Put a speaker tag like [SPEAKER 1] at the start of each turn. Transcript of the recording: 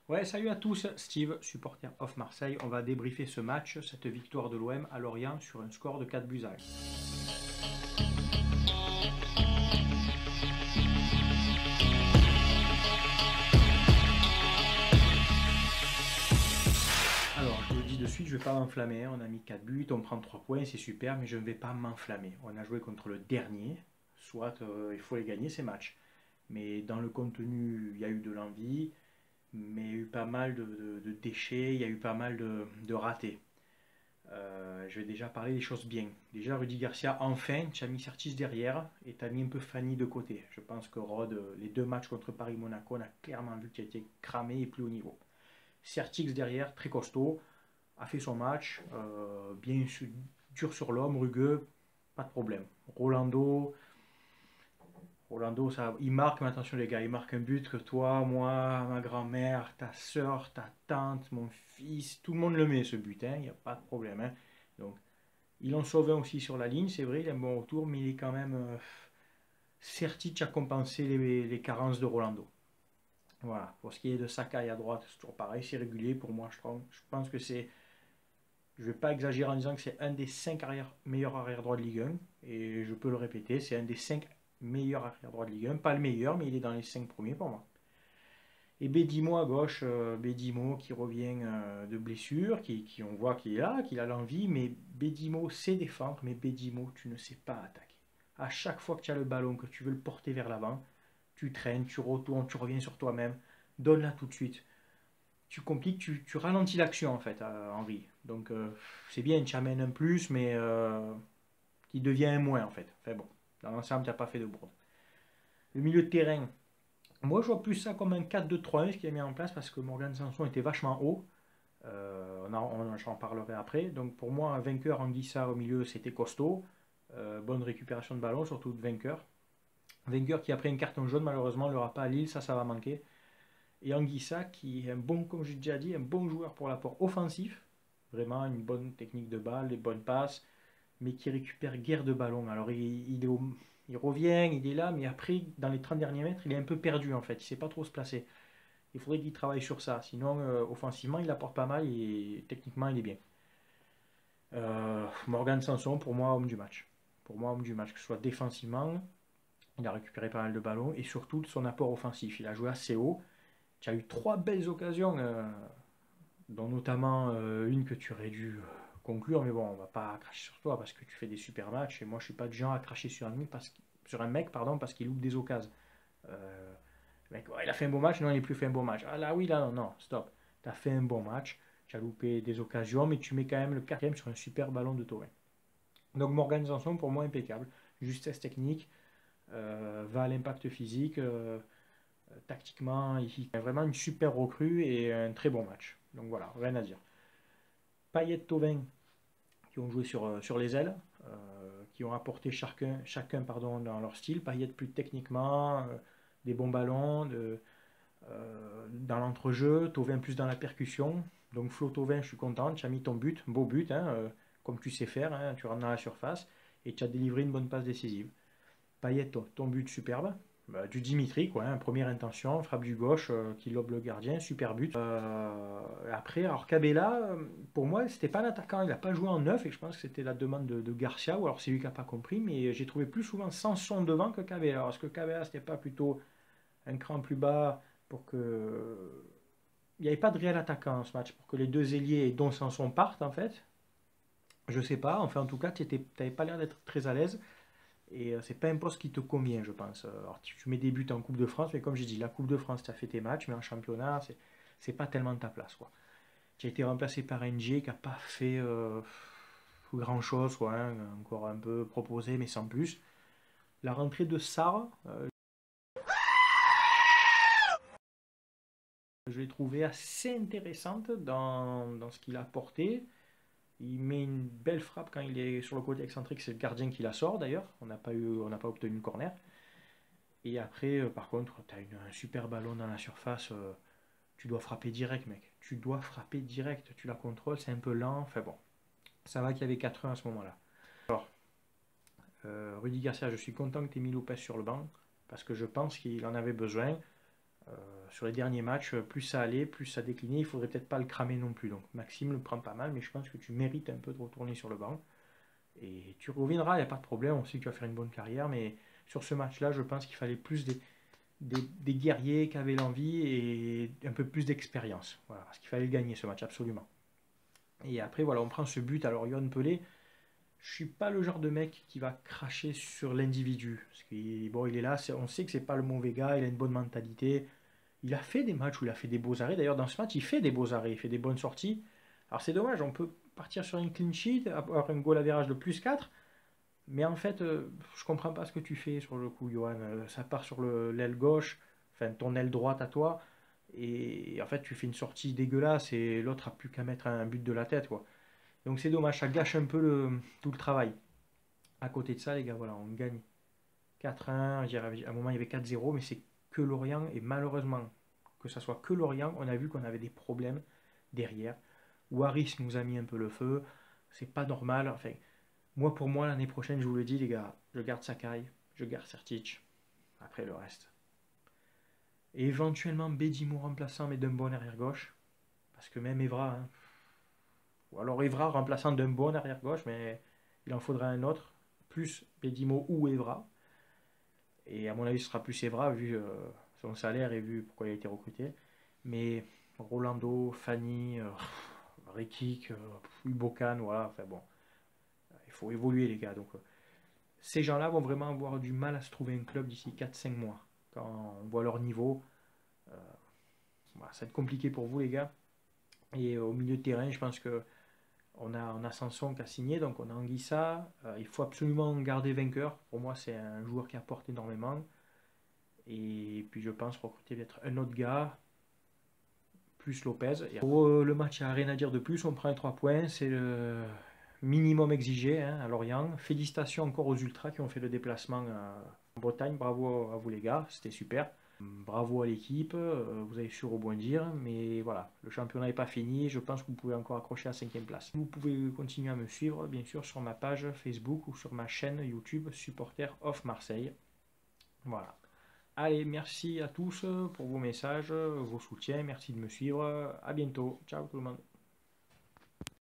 [SPEAKER 1] Ouais, salut à tous, Steve, supporter of Marseille. On va débriefer ce match, cette victoire de l'OM à Lorient sur un score de 4 buts à 1. Alors, je vous le dis de suite, je ne vais pas m'enflammer. On a mis 4 buts, on prend 3 points, c'est super, mais je ne vais pas m'enflammer. On a joué contre le dernier, soit il faut les gagner ces matchs. Mais dans le contenu, il y a eu de l'envie, mais il y a eu pas mal de déchets, il y a eu pas mal de ratés. Je vais déjà parler des choses bien. Déjà, Rudy Garcia, enfin, tu as mis Sertis derrière et tu as mis un peu Fanny de côté. Je pense que Rod, les deux matchs contre Paris-Monaco, on a clairement vu qu'il a été cramé et plus haut niveau. Sertix derrière, très costaud, a fait son match, bien dur sur l'homme, rugueux, pas de problème. Rolando, ça, il marque, mais attention les gars, il marque un but que toi, moi, ma grand-mère, ta soeur, ta tante, mon fils, tout le monde le met ce but, il n'y a pas de problème. Donc, il en sauve un aussi sur la ligne, c'est vrai, il a un bon retour, mais il est quand même Sertic a compensé les carences de Rolando. Voilà, pour ce qui est de Sakai à droite, c'est toujours pareil, c'est régulier pour moi, je pense que c'est, je ne vais pas exagérer en disant que c'est un des 5 meilleurs arrière-droits de Ligue 1, et je peux le répéter, c'est un des 5 meilleurs arrière-droits de Ligue 1, pas le meilleur, mais il est dans les 5 premiers pour moi. Et Bédimo à gauche, Bédimo qui revient de blessure, on voit qu'il est là, qu'il a l'envie, mais Bédimo sait défendre, mais Bédimo, tu ne sais pas attaquer. À chaque fois que tu as le ballon, que tu veux le porter vers l'avant, tu traînes, tu retournes, tu reviens sur toi-même, donne-la tout de suite. Tu compliques, tu ralentis l'action en fait, Henri. Donc c'est bien, tu amènes un plus, mais qui devient un moins en fait. Enfin bon, dans l'ensemble, tu n'as pas fait de bourde. Le milieu de terrain, moi, je vois plus ça comme un 4-2-3-1, ce qui est mis en place, parce que Morgan Sanson était vachement haut. J'en parlerai après. Donc, pour moi, un vainqueur Anguissa au milieu, c'était costaud. Bonne récupération de ballon, surtout de vainqueur. Vainqueur qui a pris un carton jaune, malheureusement, ne l'aura pas à Lille, ça va manquer. Et Anguissa, qui est un bon, comme j'ai déjà dit, un bon joueur pour l'apport offensif. Vraiment, une bonne technique de balle, des bonnes passes, mais qui récupère guère de ballon. Alors, il revient, il est là, mais après, dans les 30 derniers mètres, il est un peu perdu en fait. Il ne sait pas trop se placer. Il faudrait qu'il travaille sur ça. Sinon, offensivement, il apporte pas mal et techniquement, il est bien. Morgan Sanson, pour moi, homme du match. Pour moi, homme du match, que ce soit défensivement, il a récupéré pas mal de ballons et surtout de son apport offensif. Il a joué assez haut. Tu as eu trois belles occasions, dont notamment une que tu aurais dû conclure, mais bon, on va pas cracher sur toi parce que tu fais des super matchs et moi, je suis pas du genre à cracher sur un mec parce qu'il loupe des occasions. Euh, le mec, ouais, il a fait un bon match, non, il n'a plus fait un bon match. Ah là, oui, là, non, non, stop. Tu as fait un bon match, tu as loupé des occasions, mais tu mets quand même le quatrième sur un super ballon de Thauvin. Donc Morgan Sanson, pour moi, impeccable. Justesse technique, va à l'impact physique, tactiquement, il a vraiment une super recrue et un très bon match. Donc voilà, rien à dire. Payet, Thauvin, qui ont joué sur les ailes, qui ont apporté chacun pardon, dans leur style. Payet plus techniquement, des bons ballons, dans l'entrejeu, Thauvin plus dans la percussion. Donc Flo Thauvin, je suis content, tu as mis ton but, beau but, comme tu sais faire, tu rentres dans la surface et tu as délivré une bonne passe décisive. Payet, ton but superbe. Bah, du Dimitri, quoi, première intention, frappe du gauche qui lobe le gardien, super but. Après, alors Cabella, pour moi, c'était pas un attaquant, il n'a pas joué en neuf et je pense que c'était la demande de Garcia, ou alors c'est lui qui n'a pas compris, mais j'ai trouvé plus souvent Sanson devant que Cabella. Alors est-ce que Cabella, c'était pas plutôt un cran plus bas pour que. Il n'y avait pas de réel attaquant en ce match, pour que les deux ailiers, dont Sanson, partent en fait. Je sais pas, enfin en tout cas, tu n'avais pas l'air d'être très à l'aise. Et c'est pas un poste qui te convient, je pense. Alors tu mets des buts en Coupe de France, mais comme j'ai dit, la Coupe de France, tu as fait tes matchs, mais en championnat, c'est pas tellement ta place, quoi. Tu as été remplacé par NG qui n'a pas fait grand chose, quoi, encore un peu proposé, mais sans plus. La rentrée de Sarr, je l'ai trouvé assez intéressante dans ce qu'il a apporté. Il met une belle frappe quand il est sur le côté excentrique, c'est le gardien qui la sort d'ailleurs. On n'a pas obtenu le corner. Et après, par contre, tu as un super ballon dans la surface. Tu dois frapper direct, mec. Tu dois frapper direct. Tu la contrôles, c'est un peu lent. Enfin bon, ça va qu'il y avait 4-1 à ce moment-là. Alors, Rudy Garcia, je suis content que tu aies mis Lopez sur le banc parce que je pense qu'il en avait besoin. Sur les derniers matchs, plus ça allait, plus ça déclinait. Il faudrait peut-être pas le cramer non plus. Donc Maxime le prend pas mal, mais je pense que tu mérites un peu de retourner sur le banc. Et tu reviendras, il n'y a pas de problème. On sait que tu vas faire une bonne carrière, mais sur ce match-là, je pense qu'il fallait plus des guerriers qui avaient l'envie et un peu plus d'expérience. Voilà, parce qu'il fallait le gagner ce match, absolument. Et après, voilà, on prend ce but. Alors, Yohan Pelé, je suis pas le genre de mec qui va cracher sur l'individu. Parce qu'il bon, il est là, on sait que c'est pas le mauvais gars, il a une bonne mentalité. Il a fait des matchs où il a fait des beaux arrêts. D'ailleurs, dans ce match, il fait des beaux arrêts, il fait des bonnes sorties. Alors, c'est dommage, on peut partir sur une clean sheet, avoir un goal average de plus 4. Mais en fait, je comprends pas ce que tu fais sur le coup, Johan. Ça part sur l'aile gauche, enfin ton aile droite à toi, et en fait tu fais une sortie dégueulasse et l'autre a plus qu'à mettre un but de la tête, quoi. Donc c'est dommage, ça gâche un peu tout le travail. À côté de ça, les gars, voilà, on gagne 4-1. À un moment il y avait 4-0, mais c'est que Lorient, et malheureusement, que ça soit que Lorient, on a vu qu'on avait des problèmes derrière. Waris nous a mis un peu le feu, c'est pas normal. Enfin, moi, pour moi, l'année prochaine, je vous le dis, les gars, je garde Sakai, je garde Sertic. Après, le reste. Et éventuellement, Bedimo remplaçant, mais d'un bon arrière-gauche. Parce que même Evra, hein, ou alors Evra remplaçant d'un bon arrière-gauche, mais il en faudra un autre. Plus Bedimo ou Evra. Et à mon avis, ce sera plus Evra, vu son salaire et vu pourquoi il a été recruté. Mais Rolando, Fanny, Rekik, Ubokan, voilà. Enfin bon, il faut évoluer, les gars. Donc, ces gens-là vont vraiment avoir du mal à se trouver un club d'ici 4-5 mois. Quand on voit leur niveau, euh, voilà, ça va être compliqué pour vous, les gars. Et au milieu de terrain, je pense que on a Sanson qui a signé, donc on a Anguissa. Il faut absolument garder vainqueur. Pour moi, c'est un joueur qui apporte énormément. Et puis je pense recruter peut-être un autre gars, plus Lopez. Et pour le match, il n'y a rien à dire de plus. On prend les 3 points. C'est le minimum exigé, hein, à Lorient. Félicitations encore aux Ultras qui ont fait le déplacement en Bretagne. Bravo à vous, les gars. C'était super. Bravo à l'équipe. Vous avez su rebondir. Mais voilà, le championnat n'est pas fini. Je pense que vous pouvez encore accrocher à 5e place. Vous pouvez continuer à me suivre, bien sûr, sur ma page Facebook ou sur ma chaîne YouTube Supporter of Marseille. Voilà. Allez, merci à tous pour vos messages, vos soutiens. Merci de me suivre. À bientôt. Ciao tout le monde.